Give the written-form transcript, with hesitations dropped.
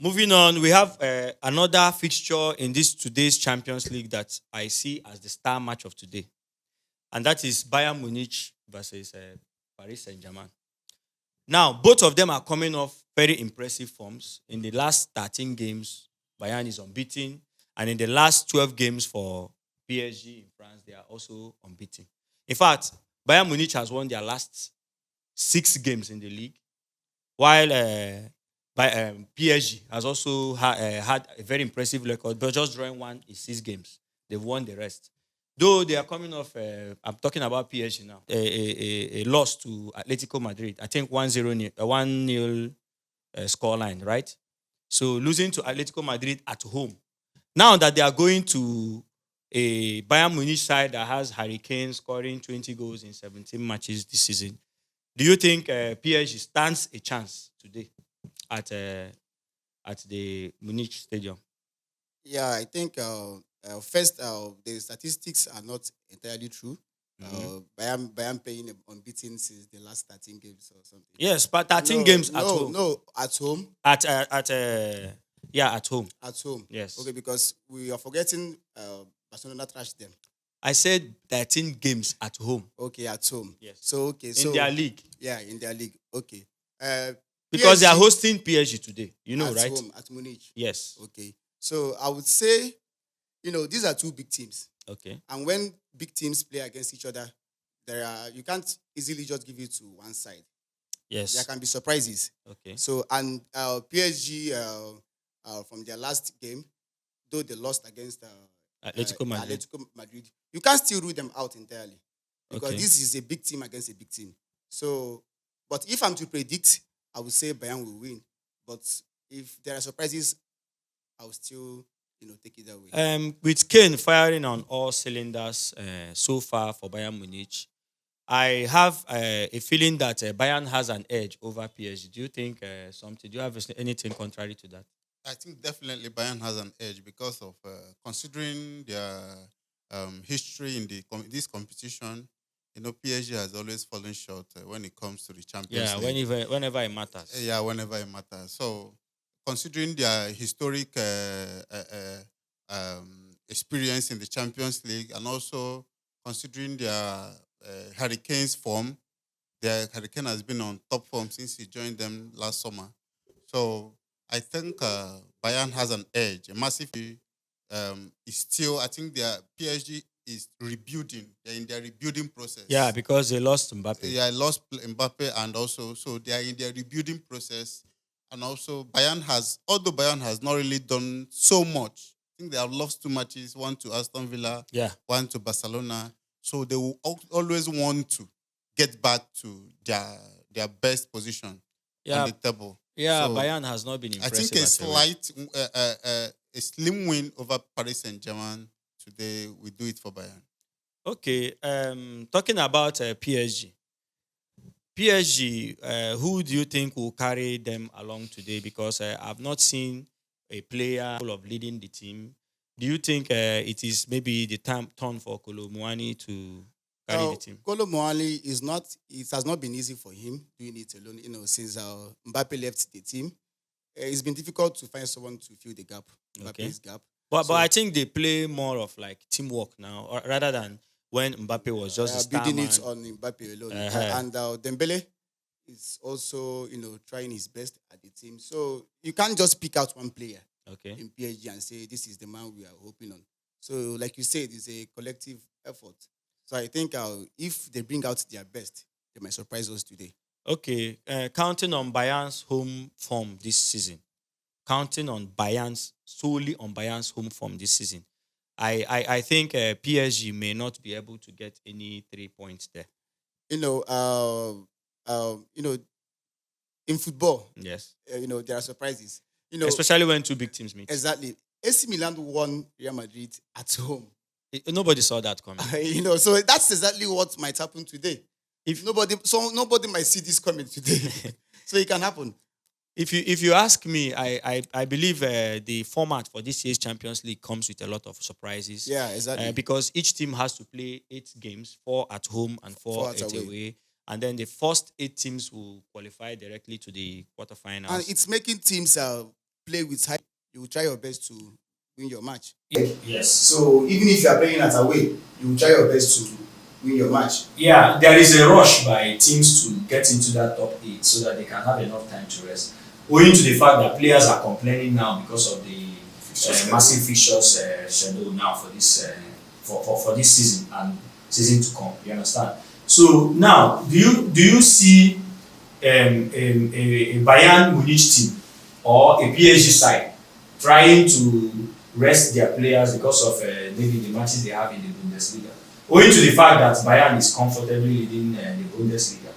Moving on, we have another fixture in this today's Champions League that I see as the star match of today, and that is Bayern Munich versus Paris Saint-Germain. Now, both of them are coming off very impressive forms. In the last 13 games, Bayern is unbeaten, and in the last 12 games for PSG in France, they are also unbeaten. In fact, Bayern Munich has won their last 6 games in the league, while PSG has also had a very impressive record, but just drawing one in 6 games. They've won the rest. Though they are coming off, I'm talking about PSG now, a loss to Atletico Madrid. I think 1-0, 1-0 scoreline, right? So losing to Atletico Madrid at home. Now that they are going to a Bayern Munich side that has Harry Kane scoring 20 goals in 17 matches this season, do you think PSG stands a chance today at the Munich Stadium? Yeah, I think first the statistics are not entirely true. Mhm. Bayern playing unbeaten since the last 13 games or something. Yes, but 13 No, games at no, home. no. At home, Yeah, at home. at home. Yes. Okay, because we are forgetting Barcelona trashed them. I said 13 games at home. Okay, at home. Yes. So okay, In their league. yeah, in their league. Okay. Uh, Because they are PSG hosting PSG today. You know, at right? home at Munich. Yes. Okay. So I would say, these are two big teams. Okay. And when big teams play against each other, you can't easily just give it to one side. There Yes. can be surprises. Okay. So and PSG from their last game, though they lost against Atletico Madrid. Atletico Madrid, you can't still rule them out entirely because Okay. this is a big team against a big team. So, but if I'm to predict, I would say Bayern will win. But if there are surprises, I will still take it that way. With Kane firing on all cylinders so far for Bayern Munich, I have a feeling that Bayern has an edge over PSG. Do you think something? Do you have anything contrary to that? I think definitely Bayern has an edge because of considering their history in this competition. PSG has always fallen short when it comes to the Champions Yeah, League. whenever it matters. Yeah, whenever it matters. So, considering their historic experience in the Champions League and also considering their Hurricanes form, their Hurricane has been on top form since he joined them last summer. So, I think Bayern has an edge, a massive. Is still, I think their PSG is rebuilding. They're in their rebuilding process. Yeah, because they lost Mbappe. Yeah, I lost Mbappe, and also so they are in their rebuilding process. And also although Bayern has not really done so much, I think they have lost 2 matches, one to Aston Villa, Yeah. one to Barcelona. So they will always want to get back to their best position Yeah. on the table. Yeah, So, Bayern has not been I impressive. think at all. a slim win over Paris Saint-Germain today will do it for Bayern. Okay, talking about PSG. PSG, who do you think will carry them along today? Because I've not seen a player capable of leading the team. Do you think it is maybe the turn for Kolo to carry the team? Kolo Muani it has not been easy for him doing it alone, since Mbappe left the team. It's been difficult to find someone to fill the gap, Okay. Mbappe's gap. But So, I think they play more of like teamwork now, rather than when Mbappe was just a star building man. it on Mbappe alone. Uh-huh. And Dembele is also, trying his best at the team. So you can't just pick out one player Okay. in PSG and say, this is the man we are hoping on. So like you said, it's a collective effort. So I think if they bring out their best, they might surprise us today. Okay, counting on Bayern's home form this season, solely on Bayern's home form this season, I think PSG may not be able to get any 3 points there. You know, in football, Yes, there are surprises. especially when two big teams meet. Exactly. AC Milan won Real Madrid at home. Nobody saw that coming. So that's exactly what might happen today. If Nobody might see this coming today. So it can happen. If you ask me, I believe the format for this year's Champions League comes with a lot of surprises. Yeah, exactly. Because each team has to play 8 games, 4 at home and four Four at away. away. And then the first 8 teams will qualify directly to the quarterfinals. And it's making teams play with high, you will try your best to win your match. Yes. So even if you are playing at away, you will try your best to win your match. Yeah, there is a rush by teams to get into that top 8 so that they can have enough time to rest. Owing to the fact that players are complaining now because of the massive fixtures schedule now for this for this season and season to come. You understand? So now, do you see a Bayern Munich team or a PSG side trying to rest their players because of maybe the matches they have in the Bundesliga, owing to the fact that Bayern is comfortably leading the Bundesliga?